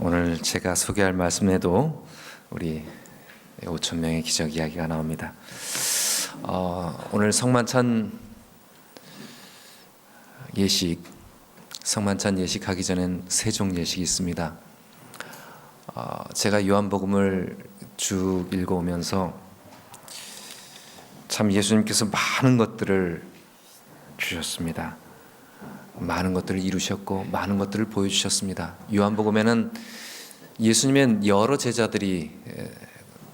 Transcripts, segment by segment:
오늘 제가 소개할 말씀에도 우리 5천 명의 기적 이야기가 나옵니다. 오늘 성만찬 예식 하기 전엔 세종 예식이 있습니다. 제가 요한복음을 쭉 읽어오면서 참 예수님께서 많은 것들을 주셨습니다. 많은 것들을 이루셨고 많은 것들을 보여주셨습니다. 요한복음에는 예수님의 여러 제자들이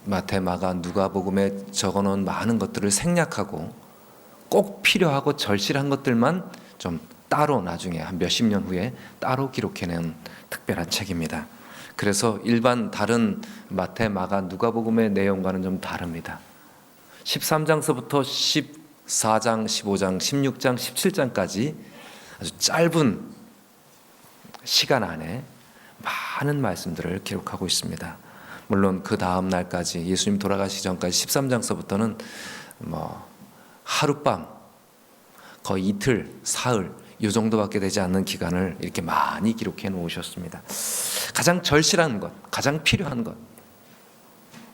마태, 마가, 누가복음에 적어놓은 많은 것들을 생략하고 꼭 필요하고 절실한 것들만 좀 따로 나중에 한 몇십 년 후에 따로 기록해낸 특별한 책입니다. 그래서 일반 다른 마태, 마가, 누가복음의 내용과는 좀 다릅니다. 13장서부터 14장, 15장, 16장, 17장까지 아주 짧은 시간 안에 많은 말씀들을 기록하고 있습니다. 물론 그 다음 날까지 예수님 돌아가시기 전까지 13장서부터는 하룻밤, 거의 이틀, 사흘 이 정도밖에 되지 않는 기간을 이렇게 많이 기록해 놓으셨습니다. 가장 절실한 것, 가장 필요한 것,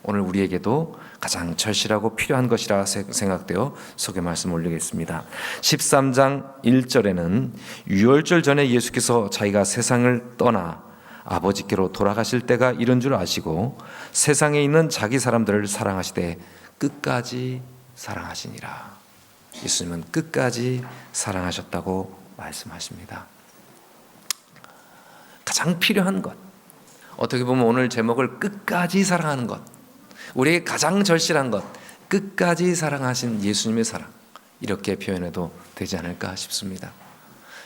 오늘 우리에게도 가장 절실하고 필요한 것이라 생각되어 소개 말씀 올리겠습니다. 13장 1절에는 유월절 전에 예수께서 자기가 세상을 떠나 아버지께로 돌아가실 때가 이른 줄 아시고 세상에 있는 자기 사람들을 사랑하시되 끝까지 사랑하시니라. 예수님은 끝까지 사랑하셨다고 말씀하십니다. 가장 필요한 것, 어떻게 보면 오늘 제목을 끝까지 사랑하는 것, 우리에게 가장 절실한 것, 끝까지 사랑하신 예수님의 사랑, 이렇게 표현해도 되지 않을까 싶습니다.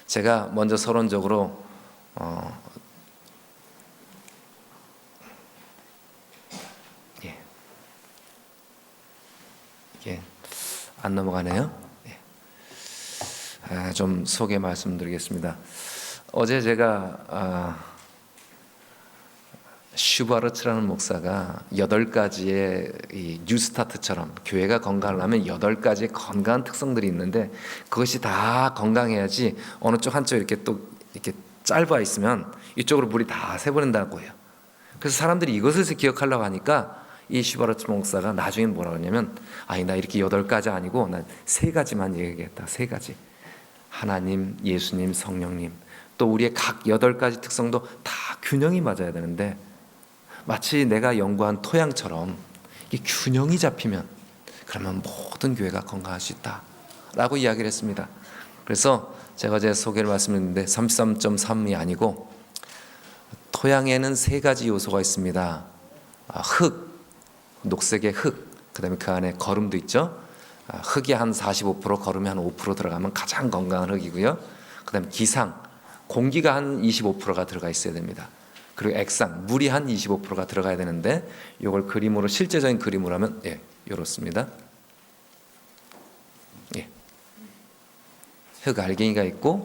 제가 먼저 서론적으로 이게 안 넘어가네요. 좀 소개 말씀드리겠습니다. 어제 제가 슈바르츠라는 목사가 8가지의 이 뉴스타트처럼 교회가 건강하려면 8가지의 건강한 특성들이 있는데 그것이 다 건강해야지 어느 쪽 한쪽 이렇게 또 이렇게 짧아 있으면 이쪽으로 물이 다 새버린다고 해요. 그래서 사람들이 이것을 기억하려고 하니까 이 슈바르츠 목사가 나중에 뭐라고 하냐면 나 이렇게 8가지 아니고 난 3가지만 얘기했다. 3가지. 하나님, 예수님, 성령님, 또 우리의 각 8가지 특성도 다 균형이 맞아야 되는데 마치 내가 연구한 토양처럼 이 균형이 잡히면 그러면 모든 교회가 건강할 수 있다라고 이야기를 했습니다. 그래서 제가 어제 소개를 말씀드렸는데 33.3이 아니고 토양에는 3가지 요소가 있습니다. 흙, 녹색의 흙, 그 다음에 그 안에 거름도 있죠. 흙이 한 45%, 거름이 한 5% 들어가면 가장 건강한 흙이고요. 그 다음에 기상, 공기가 한 25%가 들어가 있어야 됩니다. 그리고 액상, 물이 한 25%가 들어가야 되는데 이걸 그림으로, 실제적인 그림으로 하면 이렇습니다. 흙 알갱이가 있고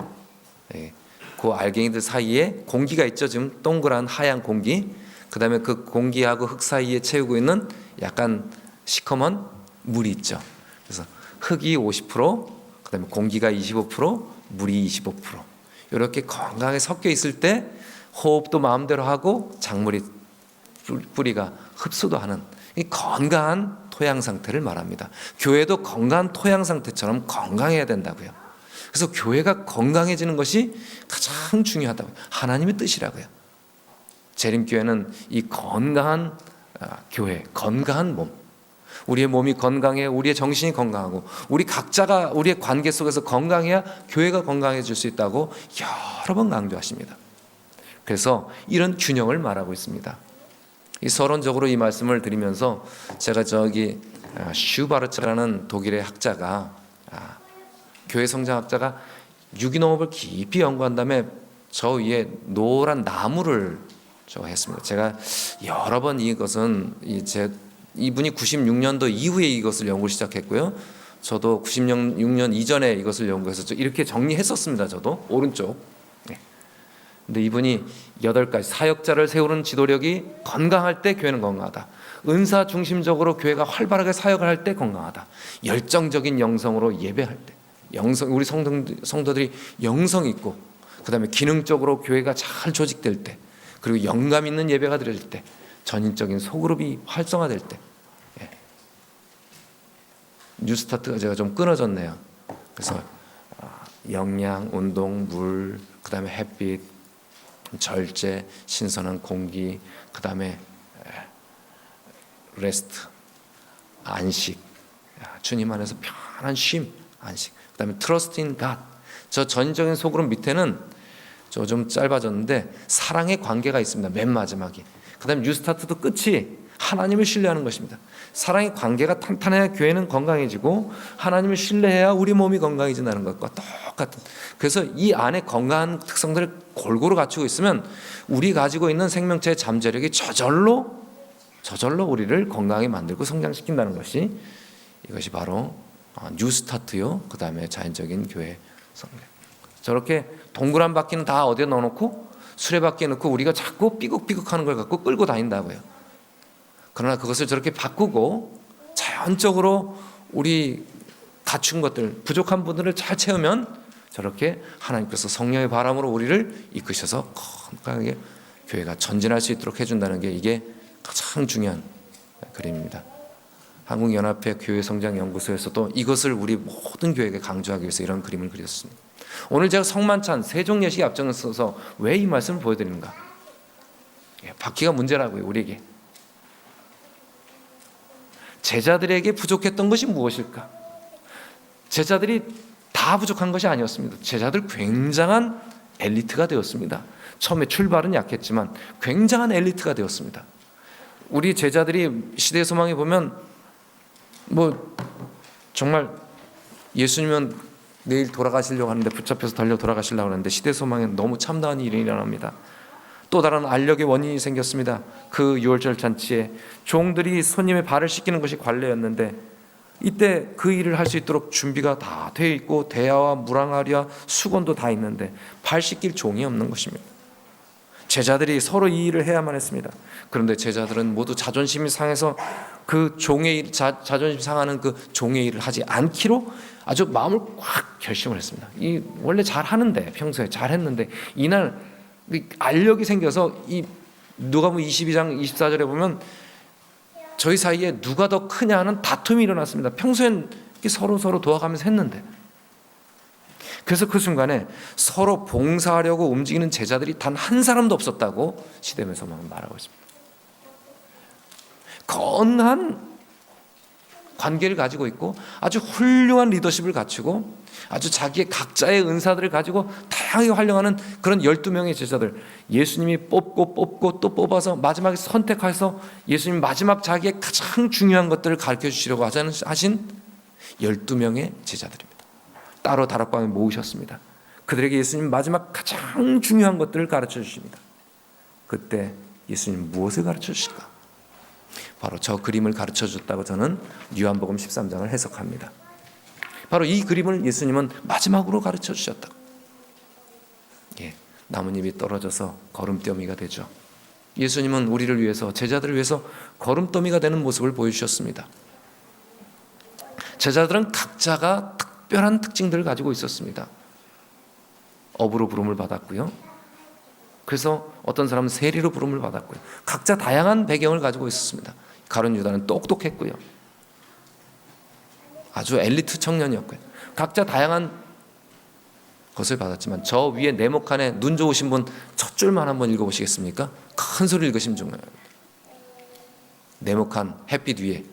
그 알갱이들 사이에 공기가 있죠. 지금 동그란 하얀 공기, 그 다음에 그 공기하고 흙 사이에 채우고 있는 약간 시커먼 물이 있죠. 그래서 흙이 50%, 그 다음에 공기가 25%, 물이 25%, 이렇게 건강하게 섞여 있을 때 호흡도 마음대로 하고 작물이 뿌리가 흡수도 하는 이 건강한 토양 상태를 말합니다. 교회도 건강한 토양 상태처럼 건강해야 된다고요. 그래서 교회가 건강해지는 것이 가장 중요하다고요. 하나님의 뜻이라고요. 재림교회는 이 건강한 교회, 건강한 몸, 우리의 몸이 건강해, 우리의 정신이 건강하고 우리 각자가 우리의 관계 속에서 건강해야 교회가 건강해질 수 있다고 여러 번 강조하십니다. 그래서 이런 균형을 말하고 있습니다. 이 서론적으로 이 말씀을 드리면서 제가 슈바르츠라는 독일의 학자가, 교회 성장학자가 유기농업을 깊이 연구한 다음에 저 위에 노란 나무를 했습니다. 제가 여러 번 이것은 이분이 96년도 이후에 이것을 연구를 시작했고요. 저도 96년 이전에 이것을 연구해서 이렇게 정리했었습니다. 저도 오른쪽. 근데 이분이 8가지 사역자를 세우는 지도력이 건강할 때 교회는 건강하다. 은사 중심적으로 교회가 활발하게 사역을 할 때 건강하다. 열정적인 영성으로 예배할 때, 우리 성도들이 영성 있고, 그 다음에 기능적으로 교회가 잘 조직될 때, 그리고 영감 있는 예배가 드려질 때, 전인적인 소그룹이 활성화될 때, 뉴스타트가 제가 좀 끊어졌네요. 그래서 영양, 운동, 물, 그 다음에 햇빛, 절제, 신선한 공기, 그 다음에 레스트, 안식, 주님 안에서 편안한 쉼, 안식, 그 다음에 트러스트 인 갓. 저 전적인 소그룹 밑에는 저 좀 짧아졌는데 사랑의 관계가 있습니다. 맨 마지막에. 그 다음에 뉴스타트도 끝이 하나님을 신뢰하는 것입니다. 사랑의 관계가 탄탄해야 교회는 건강해지고 하나님을 신뢰해야 우리 몸이 건강해진다는 것과 똑같은. 그래서 이 안에 건강한 특성들을 골고루 갖추고 있으면 우리 가지고 있는 생명체의 잠재력이 저절로 우리를 건강하게 만들고 성장시킨다는 것이, 이것이 바로 뉴스타트요. 그 다음에 자연적인 교회 성장. 저렇게 동그란 바퀴는 다 어디에 넣어놓고 수레바퀴에 넣고 우리가 자꾸 삐걱삐걱하는 걸 갖고 끌고 다닌다고요. 그러나 그것을 저렇게 바꾸고 자연적으로 우리 갖춘 것들, 부족한 부분을 잘 채우면 저렇게 하나님께서 성령의 바람으로 우리를 이끄셔서 건강하게 교회가 전진할 수 있도록 해준다는 게, 이게 가장 중요한 그림입니다. 한국연합회 교회성장연구소에서도 이것을 우리 모든 교회에게 강조하기 위해서 이런 그림을 그렸습니다. 오늘 제가 성만찬 세종예식에 앞장서서 왜 이 말씀을 보여드리는가? 바퀴가 문제라고요. 우리에게 제자들에게 부족했던 것이 무엇일까? 제자들이 다 부족한 것이 아니었습니다. 제자들 굉장한 엘리트가 되었습니다. 처음에 출발은 약했지만 굉장한 엘리트가 되었습니다. 우리 제자들이 시대의 소망에 보면 정말 예수님은 내일 돌아가시려고 하는데 붙잡혀서 달려 돌아가시려고 하는데 시대 소망에 너무 참다한 일이 일어납니다. 또 다른 알력의 원인이 생겼습니다. 그 유월절 잔치에 종들이 손님의 발을 씻기는 것이 관례였는데, 이때 그 일을 할 수 있도록 준비가 다 되어 있고 대야와 무랑아리와 수건도 다 있는데 발 씻길 종이 없는 것입니다. 제자들이 서로 이 일을 해야만 했습니다. 그런데 제자들은 모두 자존심이 상해서 그 종의 일, 자존심 상하는 그 종의 일을 하지 않기로 아주 마음을 꽉 결심을 했습니다. 이 원래 잘 하는데, 평소에 잘 했는데, 이날 알력이 생겨서 이 누가복음 22장 24절에 보면 저희 사이에 누가 더 크냐 하는 다툼이 일어났습니다. 평소엔 서로 도와가면서 했는데. 그래서 그 순간에 서로 봉사하려고 움직이는 제자들이 단 한 사람도 없었다고 시대면서만 말하고 있습니다. 건한 관계를 가지고 있고 아주 훌륭한 리더십을 갖추고 아주 자기의 각자의 은사들을 가지고 다양하게 활용하는 그런 12명의 제자들, 예수님이 뽑고 또 뽑아서 마지막에 선택해서 예수님 마지막 자기의 가장 중요한 것들을 가르쳐 주시려고 하신 12명의 제자들입니다. 따로 다락방에 모으셨습니다. 그들에게 예수님 마지막 가장 중요한 것들을 가르쳐 주십니다. 그때 예수님 무엇을 가르쳐 주실까? 바로 저 그림을 가르쳐 줬다고 저는 요한복음 13장을 해석합니다. 바로 이 그림을 예수님은 마지막으로 가르쳐 주셨다고. 나뭇잎이 떨어져서 거름더미가 되죠. 예수님은 우리를 위해서, 제자들을 위해서 거름더미가 되는 모습을 보여주셨습니다. 제자들은 각자가 특별한 특징들을 가지고 있었습니다. 업으로 부름을 받았고요. 그래서 어떤 사람은 세리로 부름을 받았고요. 각자 다양한 배경을 가지고 있었습니다. 가룟 유다는 똑똑했고요. 아주 엘리트 청년이었고요. 각자 다양한 것을 받았지만 저 위에 네모칸에 눈 좋으신 분 첫 줄만 한번 읽어보시겠습니까? 큰 소리 읽으시면 중요합니다. 네모칸 햇빛 위에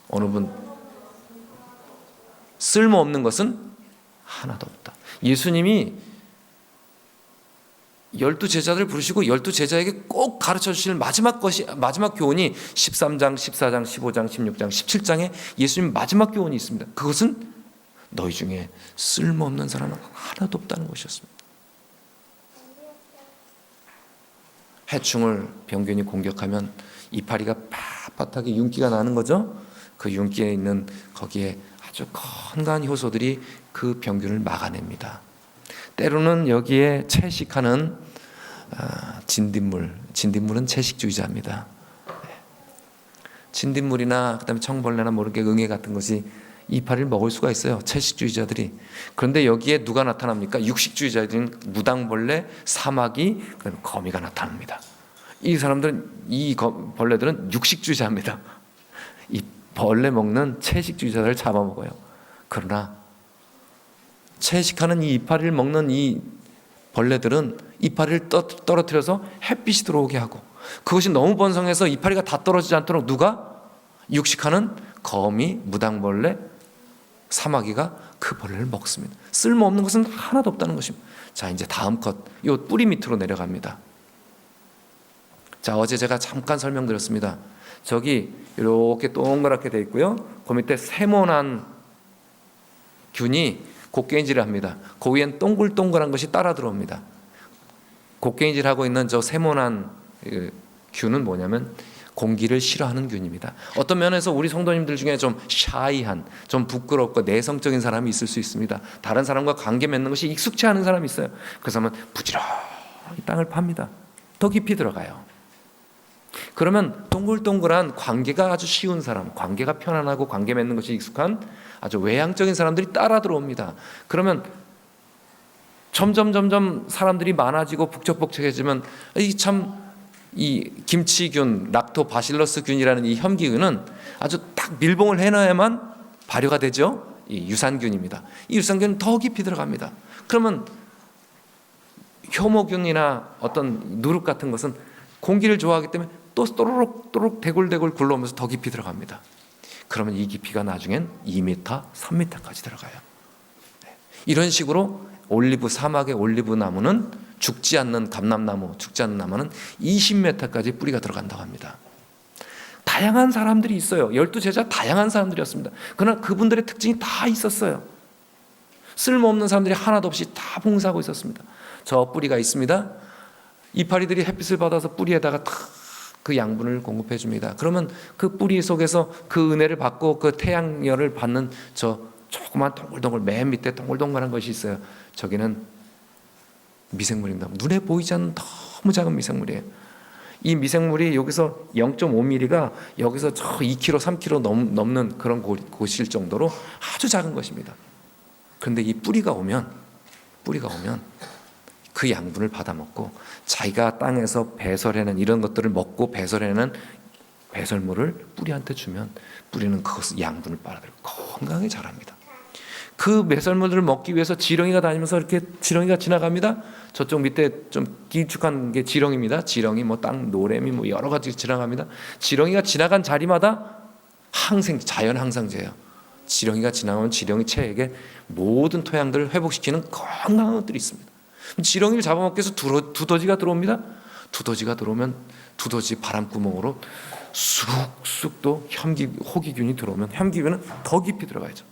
어느 분 쓸모없는 것은 하나도 없다. 예수님이 12제자들을 부르시고 12제자에게 꼭 가르쳐 주실 마지막 교훈이 13장, 14장, 15장, 16장, 17장에 예수님 마지막 교훈이 있습니다. 그것은 너희 중에 쓸모없는 사람은 하나도 없다는 것이었습니다. 해충을 병균이 공격하면 이파리가 빳빳하게 윤기가 나는 거죠. 그 윤기에 있는 거기에 아주 건강한 효소들이 그 병균을 막아냅니다. 때로는 여기에 채식하는 진딧물은 채식주의자입니다. 진딧물이나 그다음에 청벌레나 모르게 응애 같은 것이 이파리를 먹을 수가 있어요, 채식주의자들이. 그런데 여기에 누가 나타납니까? 육식주의자들은 무당벌레, 사마귀, 그다음에 거미가 나타납니다. 이 사람들은, 이 벌레들은 육식주의자입니다. 이 벌레 먹는 채식주의자들을 잡아먹어요. 그러나 채식하는 이 이파리를 먹는 이 벌레들은 이파리를 떨어뜨려서 햇빛이 들어오게 하고, 그것이 너무 번성해서 이파리가 다 떨어지지 않도록 누가? 육식하는 거미, 무당벌레, 사마귀가 그 벌레를 먹습니다. 쓸모없는 것은 하나도 없다는 것입니다. 자, 이제 다음 컷, 이 뿌리 밑으로 내려갑니다. 자, 어제 제가 잠깐 설명드렸습니다. 저기 이렇게 동그랗게 돼 있고요, 그 밑에 세모난 균이 곡괭이질을 합니다. 그 위엔 동글동글한 것이 따라 들어옵니다. 곡괭이질하고 있는 저 세모난 균은 뭐냐면 공기를 싫어하는 균입니다. 어떤 면에서 우리 성도님들 중에 좀 샤이한, 좀 부끄럽고 내성적인 사람이 있을 수 있습니다. 다른 사람과 관계 맺는 것이 익숙치 않은 사람이 있어요. 그 사람은 부지런히 땅을 팝니다. 더 깊이 들어가요. 그러면 동글동글한 관계가 아주 쉬운 사람, 관계가 편안하고 관계 맺는 것이 익숙한 아주 외향적인 사람들이 따라 들어옵니다. 그러면 점점 사람들이 많아지고 북적북적해지면 이 김치균, 락토바실러스균이라는 이 혐기균은 아주 딱 밀봉을 해놔야만 발효가 되죠. 이 유산균입니다. 이 유산균은 더 깊이 들어갑니다. 그러면 효모균이나 어떤 누룩 같은 것은 공기를 좋아하기 때문에 또 또르륵 대굴대굴 굴러오면서 더 깊이 들어갑니다. 그러면 이 깊이가 나중엔 2m, 3m까지 들어가요. 이런 식으로 올리브 사막의 올리브 나무는 죽지 않는 감람나무, 죽지 않는 나무는 20m까지 뿌리가 들어간다고 합니다. 다양한 사람들이 있어요. 12제자 다양한 사람들이었습니다. 그러나 그분들의 특징이 다 있었어요. 쓸모없는 사람들이 하나도 없이 다 봉사하고 있었습니다. 저 뿌리가 있습니다. 이파리들이 햇빛을 받아서 뿌리에다가 탁 그 양분을 공급해 줍니다. 그러면 그 뿌리 속에서 그 은혜를 받고 그 태양열을 받는 저 조그만 동글동글 맨 밑에 동글동글한 것이 있어요. 저기는 미생물입니다. 눈에 보이지 않는 너무 작은 미생물이에요. 이 미생물이 여기서 0.5mm가 여기서 저 2kg, 3kg 넘는 그런 곳일 정도로 아주 작은 것입니다. 그런데 이 뿌리가 오면 그 양분을 받아먹고 자기가 땅에서 배설해낸 이런 것들을 먹고 배설해낸 배설물을 뿌리한테 주면 뿌리는 그것을 양분을 빨아들이고 건강하게 자랍니다. 그 배설물들을 먹기 위해서 지렁이가 다니면서 이렇게 지렁이가 지나갑니다. 저쪽 밑에 좀 길쭉한 게 지렁이입니다. 지렁이, 땅 노래미 여러 가지 지나갑니다. 지렁이가 지나간 자리마다 자연 항생제예요. 지렁이가 지나오면 지렁이 체액에 모든 토양들을 회복시키는 건강한 것들이 있습니다. 지렁이를 잡아먹기 위해서 두더지가 들어옵니다. 두더지가 들어오면 두더지 바람구멍으로 쑥쑥 또 호기균이 들어오면 혐기균은 더 깊이 들어가야죠.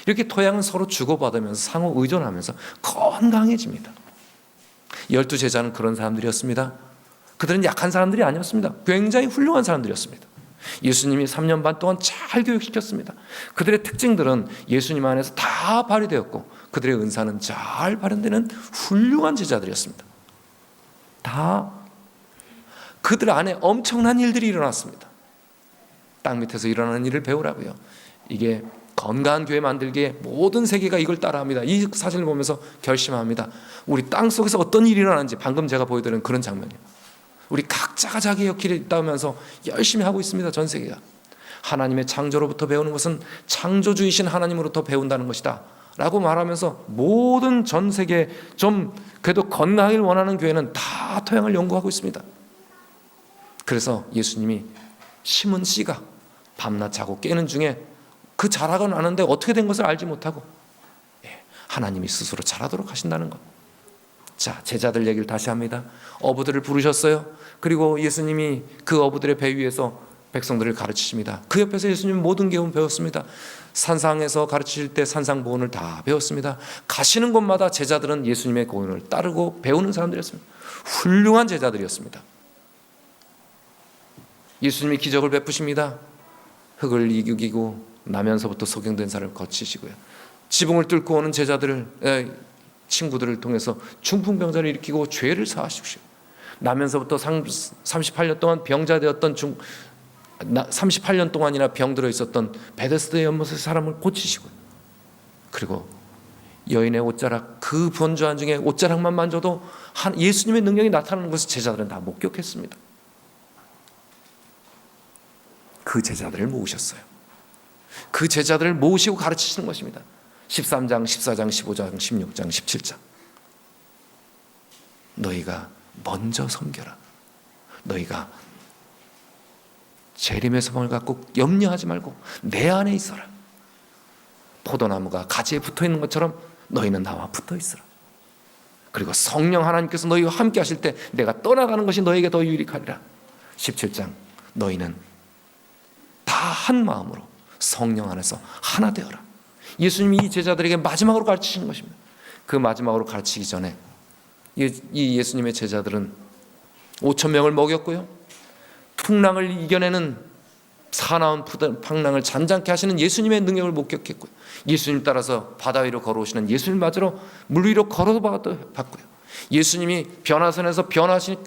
이렇게 토양은 서로 주고받으면서 상호 의존하면서 건강해집니다. 12제자는 그런 사람들이었습니다. 그들은 약한 사람들이 아니었습니다. 굉장히 훌륭한 사람들이었습니다. 예수님이 3년 반 동안 잘 교육시켰습니다. 그들의 특징들은 예수님 안에서 다 발휘되었고 그들의 은사는 잘 발현되는 훌륭한 제자들이었습니다. 다 그들 안에 엄청난 일들이 일어났습니다. 땅 밑에서 일어나는 일을 배우라고요. 이게 건강한 교회 만들기에 모든 세계가 이걸 따라합니다. 이 사진을 보면서 결심합니다. 우리 땅 속에서 어떤 일이 일어나는지 방금 제가 보여드린 그런 장면이에요. 우리 각자가 자기의 역할이 있다면서 열심히 하고 있습니다. 전 세계가. 하나님의 창조로부터 배우는 것은 창조주이신 하나님으로부터 배운다는 것이다 라고 말하면서 모든 전 세계 좀 그래도 건강하길 원하는 교회는 다 토양을 연구하고 있습니다. 그래서 예수님이 심은 씨가 밤낮 자고 깨는 중에 그 자라가 나는데 어떻게 된 것을 알지 못하고 하나님이 스스로 자라도록 하신다는 것. 자, 제자들 얘기를 다시 합니다. 어부들을 부르셨어요. 그리고 예수님이 그 어부들의 배 위에서 백성들을 가르치십니다. 그 옆에서 예수님은 모든 교훈 배웠습니다. 산상에서 가르치실 때 산상보훈을 다 배웠습니다. 가시는 곳마다 제자들은 예수님의 교훈을 따르고 배우는 사람들이었습니다. 훌륭한 제자들이었습니다. 예수님이 기적을 베푸십니다. 흙을 이기고 나면서부터 소경된 사람을 거치시고요. 지붕을 뚫고 오는 친구들을 통해서 중풍병자를 일으키고 죄를 사하십시오. 나면서부터 38년 동안 병자 되었던 38년 동안이나 병들어 있었던 베데스다 연못의 사람을 고치시고, 그리고 여인의 옷자락, 그 번주한 중에 옷자락만 만져도 예수님의 능력이 나타나는 것을 제자들은 다 목격했습니다. 그 제자들을 모으셨어요. 그 제자들을 모으시고 가르치시는 것입니다. 13장, 14장, 15장, 16장, 17장. 너희가 먼저 섬겨라. 너희가 재림의 소망을 갖고 염려하지 말고 내 안에 있어라. 포도나무가 가지에 붙어있는 것처럼 너희는 나와 붙어있어라. 그리고 성령 하나님께서 너희와 함께 하실 때 내가 떠나가는 것이 너에게 더 유익하리라. 17장, 너희는 다 한 마음으로 성령 안에서 하나 되어라. 예수님이 이 제자들에게 마지막으로 가르치시는 것입니다. 그 마지막으로 가르치기 전에 이 예수님의 제자들은 5천 명을 먹였고요, 풍랑을 이겨내는 사나운 풍랑을 잔잔케 하시는 예수님의 능력을 목격했고요, 예수님 따라서 바다 위로 걸어오시는 예수님 맞으러 물 위로 걸어봤고요, 예수님이 변화선에서 변화하신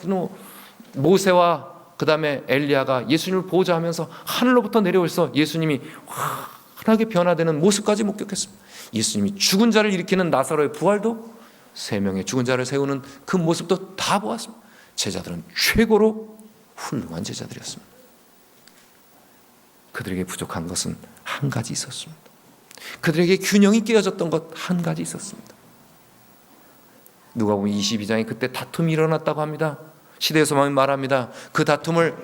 모세와 그 다음에 엘리야가 예수님을 보호자 하면서 하늘로부터 내려오셔서 예수님이 환하게 변화되는 모습까지 목격했습니다. 예수님이 죽은 자를 일으키는 나사로의 부활도, 3명의 죽은 자를 세우는 그 모습도 다 보았습니다. 제자들은 최고로 훌륭한 제자들이었습니다. 그들에게 부족한 것은 한 가지 있었습니다. 그들에게 균형이 깨어졌던 것 한 가지 있었습니다. 누가복음 22장에 그때 다툼이 일어났다고 합니다. 시대의 소망이 말합니다. 그 다툼을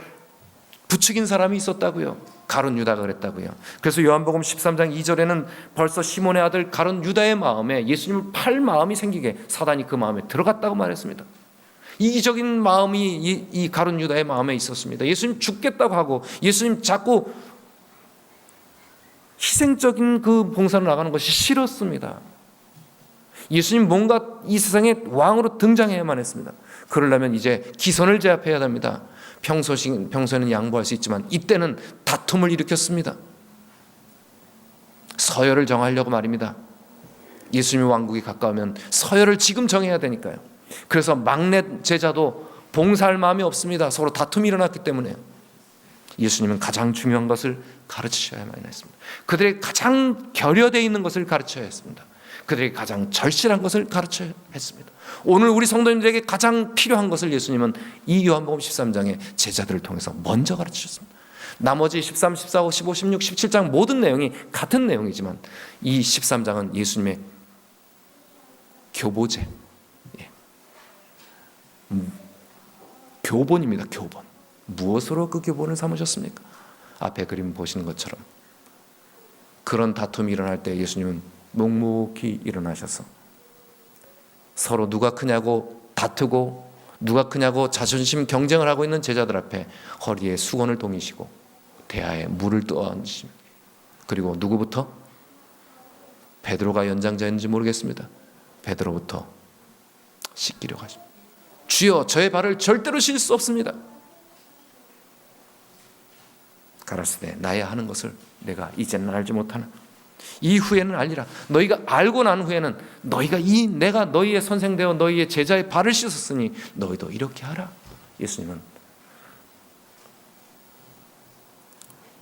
부추긴 사람이 있었다고요. 가룟 유다가 그랬다고요. 그래서 요한복음 13장 2절에는 벌써 시몬의 아들 가룟 유다의 마음에 예수님을 팔 마음이 생기게 사단이 그 마음에 들어갔다고 말했습니다. 이기적인 마음이 이 가룟 유다의 마음에 있었습니다. 예수님 죽겠다고 하고 예수님 자꾸 희생적인 그 봉사를 나가는 것이 싫었습니다. 예수님 뭔가 이 세상에 왕으로 등장해야만 했습니다. 그러려면 이제 기선을 제압해야 됩니다. 평소에는 양보할 수 있지만 이때는 다툼을 일으켰습니다. 서열을 정하려고 말입니다. 예수님의 왕국이 가까우면 서열을 지금 정해야 되니까요. 그래서 막내 제자도 봉사할 마음이 없습니다. 서로 다툼이 일어났기 때문에요. 예수님은 가장 중요한 것을 가르치셔야만 했습니다. 그들의 가장 결여되어 있는 것을 가르쳐야 했습니다. 그들에게 가장 절실한 것을 가르쳐야 했습니다. 오늘 우리 성도님들에게 가장 필요한 것을 예수님은 이 요한복음 13장의 제자들을 통해서 먼저 가르치셨습니다. 나머지 13, 14, 15, 16, 17장 모든 내용이 같은 내용이지만 이 13장은 예수님의 교보제, 교본입니다. 교본. 무엇으로 그 교본을 삼으셨습니까? 앞에 그림 보시는 것처럼 그런 다툼이 일어날 때 예수님은 묵묵히 일어나셔서 서로 누가 크냐고 다투고 누가 크냐고 자존심 경쟁을 하고 있는 제자들 앞에 허리에 수건을 동이시고 대야에 물을 떠얹으십니다. 그리고 누구부터? 베드로가 연장자인지 모르겠습니다. 베드로부터 씻기려고 하십니다. 주여, 저의 발을 절대로 씻을 수 없습니다. 가라사대 나야 하는 것을 내가 이제는 알지 못하나 이후에는 알리라. 너희가 알고 난 후에는 너희가 내가 너희의 선생 되어 너희의 제자의 발을 씻었으니 너희도 이렇게 하라. 예수님은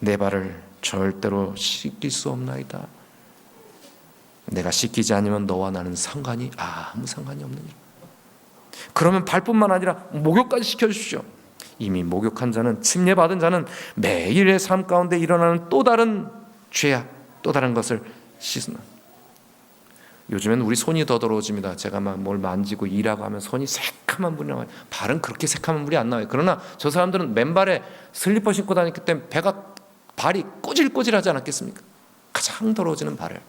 내 발을 절대로 씻길 수 없나이다. 내가 씻기지 않으면 너와 나는 아무 상관이 없느니라. 그러면 발뿐만 아니라 목욕까지 시켜주십시오. 이미 목욕한 자는, 침례받은 자는 매일의 삶 가운데 일어나는 또 다른 죄악, 또 다른 것을 씻는. 요즘엔 우리 손이 더 더러워집니다. 제가 막 뭘 만지고 일하고 하면 손이 새카만 물이 나와요. 발은 그렇게 새카만 물이 안 나와요. 그러나 저 사람들은 맨발에 슬리퍼 신고 다녔기 때문에 발이 꼬질꼬질하지 않았겠습니까? 가장 더러워지는 발을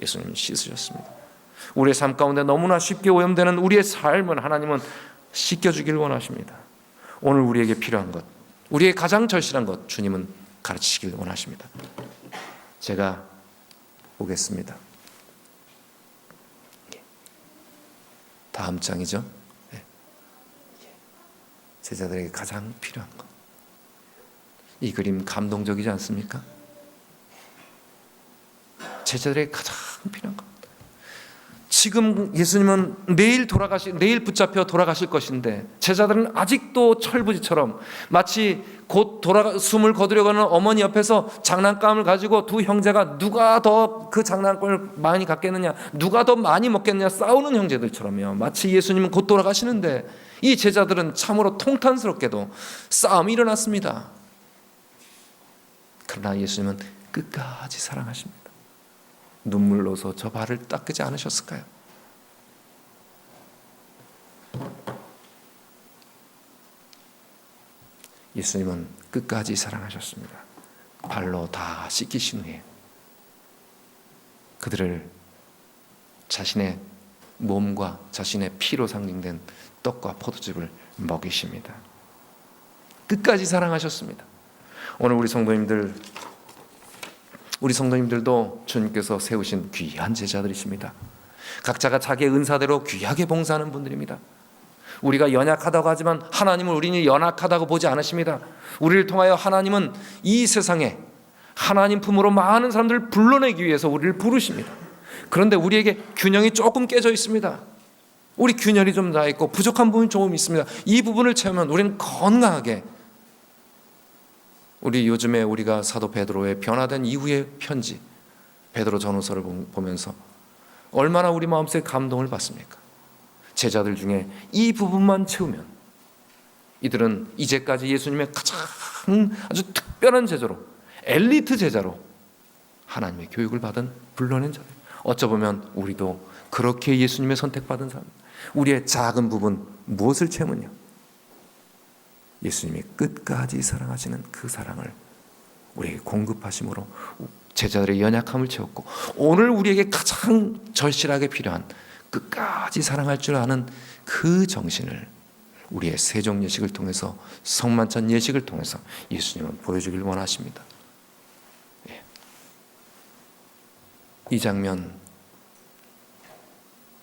예수님이 씻으셨습니다. 우리의 삶 가운데 너무나 쉽게 오염되는 우리의 삶을 하나님은 씻겨주길 원하십니다. 오늘 우리에게 필요한 것, 우리의 가장 절실한 것 주님은 가르치시길 원하십니다. 제가 보겠습니다. 다음 장이죠. 제자들에게 가장 필요한 것. 이 그림 감동적이지 않습니까? 제자들에게 가장 필요한 것. 지금 예수님은 내일 붙잡혀 돌아가실 것인데 제자들은 아직도 철부지처럼 마치 곧 숨을 거두려가는 어머니 옆에서 장난감을 가지고 두 형제가 누가 더 그 장난감을 많이 갖겠느냐, 누가 더 많이 먹겠느냐 싸우는 형제들처럼요. 마치 예수님은 곧 돌아가시는데 이 제자들은 참으로 통탄스럽게도 싸움이 일어났습니다. 그러나 예수님은 끝까지 사랑하십니다. 눈물로서 저 발을 닦지 않으셨을까요? 예수님은 끝까지 사랑하셨습니다. 발로 다 씻기신 후에 그들을 자신의 몸과 자신의 피로 상징된 떡과 포도즙을 먹이십니다. 끝까지 사랑하셨습니다. 오늘 우리 성도님들도 주님께서 세우신 귀한 제자들이십니다. 각자가 자기의 은사대로 귀하게 봉사하는 분들입니다. 우리가 연약하다고 하지만 하나님은 우리는 연약하다고 보지 않으십니다. 우리를 통하여 하나님은 이 세상에 하나님 품으로 많은 사람들을 불러내기 위해서 우리를 부르십니다. 그런데 우리에게 균형이 조금 깨져 있습니다. 우리 균열이 좀 나 있고 부족한 부분이 조금 있습니다. 이 부분을 채우면 우리는 건강하게, 우리 요즘에 우리가 사도 베드로의 변화된 이후의 편지 베드로 전후서를 보면서 얼마나 우리 마음속에 감동을 받습니까? 제자들 중에 이 부분만 채우면 이들은 이제까지 예수님의 가장 아주 특별한 제자로, 엘리트 제자로 하나님의 교육을 받은 불러낸 자들. 어쩌보면 우리도 그렇게 예수님의 선택받은 사람. 우리의 작은 부분 무엇을 채우느냐? 예수님이 끝까지 사랑하시는 그 사랑을 우리에게 공급하심으로 제자들의 연약함을 채웠고, 오늘 우리에게 가장 절실하게 필요한 끝까지 사랑할 줄 아는 그 정신을 우리의 세종 예식을 통해서, 성만찬 예식을 통해서 예수님은 보여주길 원하십니다. 이 장면,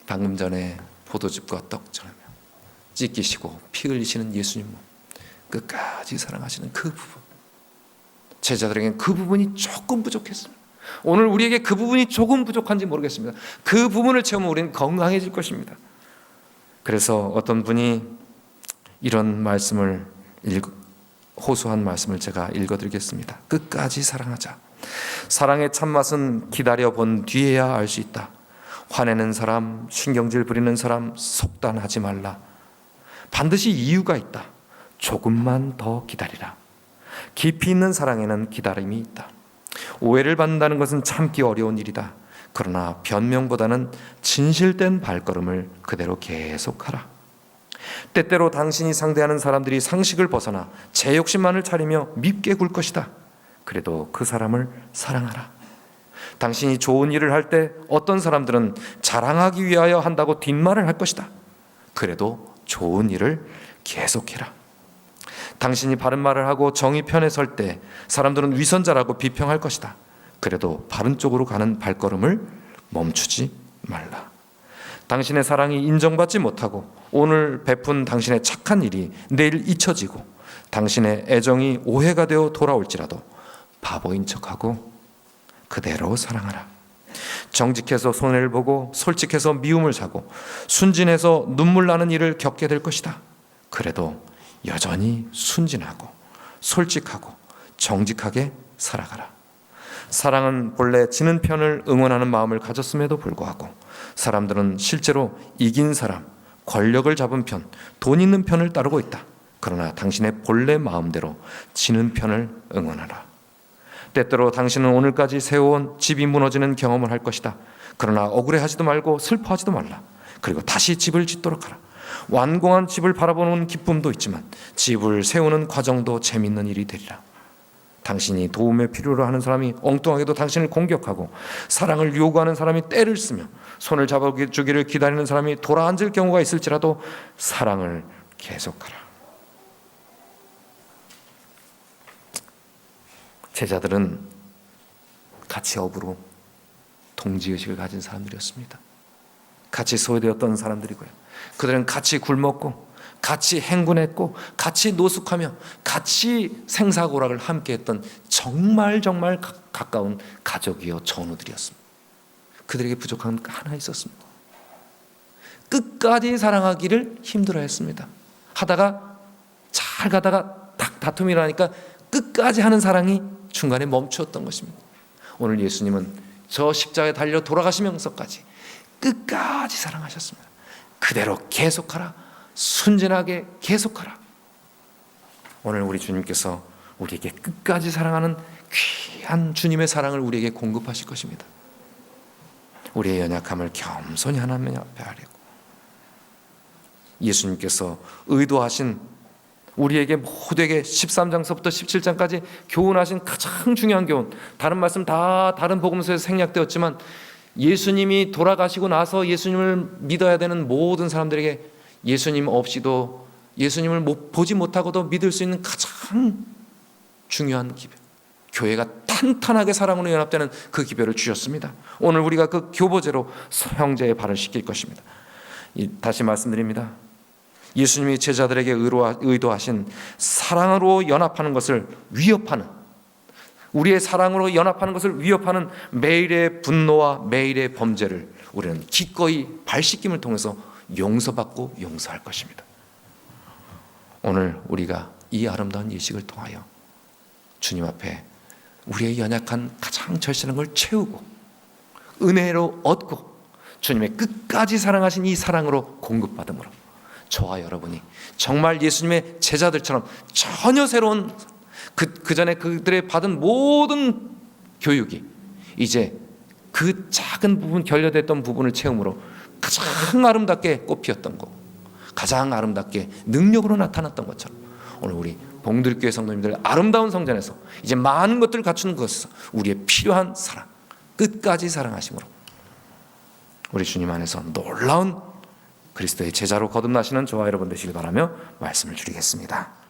방금 전에 포도즙과 떡 전하며 찢기시고 피 흘리시는 예수님 몸, 끝까지 사랑하시는 그 부분, 제자들에게는 그 부분이 조금 부족했습니다. 오늘 우리에게 그 부분이 조금 부족한지 모르겠습니다. 그 부분을 채우면 우리는 건강해질 것입니다. 그래서 어떤 분이 이런 말씀을 호소한 말씀을 제가 읽어드리겠습니다. 끝까지 사랑하자. 사랑의 참맛은 기다려본 뒤에야 알 수 있다. 화내는 사람, 신경질 부리는 사람 속단하지 말라. 반드시 이유가 있다. 조금만 더 기다리라. 깊이 있는 사랑에는 기다림이 있다. 오해를 받는다는 것은 참기 어려운 일이다. 그러나 변명보다는 진실된 발걸음을 그대로 계속하라. 때때로 당신이 상대하는 사람들이 상식을 벗어나 제 욕심만을 차리며 밉게 굴 것이다. 그래도 그 사람을 사랑하라. 당신이 좋은 일을 할 때 어떤 사람들은 자랑하기 위하여 한다고 뒷말을 할 것이다. 그래도 좋은 일을 계속해라. 당신이 바른 말을 하고 정의 편에 설 때 사람들은 위선자라고 비평할 것이다. 그래도 바른 쪽으로 가는 발걸음을 멈추지 말라. 당신의 사랑이 인정받지 못하고 오늘 베푼 당신의 착한 일이 내일 잊혀지고 당신의 애정이 오해가 되어 돌아올지라도 바보인 척하고 그대로 사랑하라. 정직해서 손해를 보고 솔직해서 미움을 사고 순진해서 눈물 나는 일을 겪게 될 것이다. 그래도 여전히 순진하고 솔직하고 정직하게 살아가라. 사랑은 본래 지는 편을 응원하는 마음을 가졌음에도 불구하고 사람들은 실제로 이긴 사람, 권력을 잡은 편, 돈 있는 편을 따르고 있다. 그러나 당신의 본래 마음대로 지는 편을 응원하라. 때때로 당신은 오늘까지 세워온 집이 무너지는 경험을 할 것이다. 그러나 억울해하지도 말고 슬퍼하지도 말라. 그리고 다시 집을 짓도록 하라. 완공한 집을 바라보는 기쁨도 있지만 집을 세우는 과정도 재밌는 일이 되리라. 당신이 도움에 필요로 하는 사람이 엉뚱하게도 당신을 공격하고 사랑을 요구하는 사람이 때를 쓰며 손을 잡아주기를 기다리는 사람이 돌아앉을 경우가 있을지라도 사랑을 계속하라. 제자들은 같이 업으로 동지의식을 가진 사람들이었습니다. 같이 소외되었던 사람들이고요. 그들은 같이 굶었고 같이 행군했고 같이 노숙하며 같이 생사고락을 함께했던 정말 가까운 가족이요 전우들이었습니다. 그들에게 부족한 게 하나 있었습니다. 끝까지 사랑하기를 힘들어했습니다. 하다가 잘 가다가 다툼이 일어나니까 끝까지 하는 사랑이 중간에 멈추었던 것입니다. 오늘 예수님은 저 십자가에 달려 돌아가시면서까지 끝까지 사랑하셨습니다. 그대로 계속하라. 순진하게 계속하라. 오늘 우리 주님께서 우리에게 끝까지 사랑하는 귀한 주님의 사랑을 우리에게 공급하실 것입니다. 우리의 연약함을 겸손히 하나님 앞에 아뢰고 예수님께서 의도하신 우리에게 모두에게 13장서부터 17장까지 교훈하신 가장 중요한 교훈, 다른 말씀 다 다른 복음서에서 생략되었지만 예수님이 돌아가시고 나서 예수님을 믿어야 되는 모든 사람들에게 예수님 없이도 예수님을 보지 못하고도 믿을 수 있는 가장 중요한 기별, 교회가 탄탄하게 사랑으로 연합되는 그 기별을 주셨습니다. 오늘 우리가 그 교보제로 형제의 발을 씻길 것입니다. 다시 말씀드립니다. 예수님이 제자들에게 의도하신 사랑으로 연합하는 것을 위협하는, 우리의 사랑으로 연합하는 것을 위협하는 매일의 분노와 매일의 범죄를 우리는 기꺼이 발 씻김을 통해서 용서받고 용서할 것입니다. 오늘 우리가 이 아름다운 예식을 통하여 주님 앞에 우리의 연약한 가장 절실한 걸 채우고 은혜로 얻고 주님의 끝까지 사랑하신 이 사랑으로 공급받음으로 저와 여러분이 정말 예수님의 제자들처럼 전혀 새로운 그 전에 그들의 받은 모든 교육이 이제 그 작은 부분, 결여됐던 부분을 채움으로 가장 아름답게 꽃피었던 것, 가장 아름답게 능력으로 나타났던 것처럼 오늘 우리 봉들교회 성도님들 아름다운 성전에서 이제 많은 것들을 갖추는 것에서 우리의 필요한 사랑, 끝까지 사랑하심으로 우리 주님 안에서 놀라운 그리스도의 제자로 거듭나시는 저와 여러분 되시길 바라며 말씀을 드리겠습니다.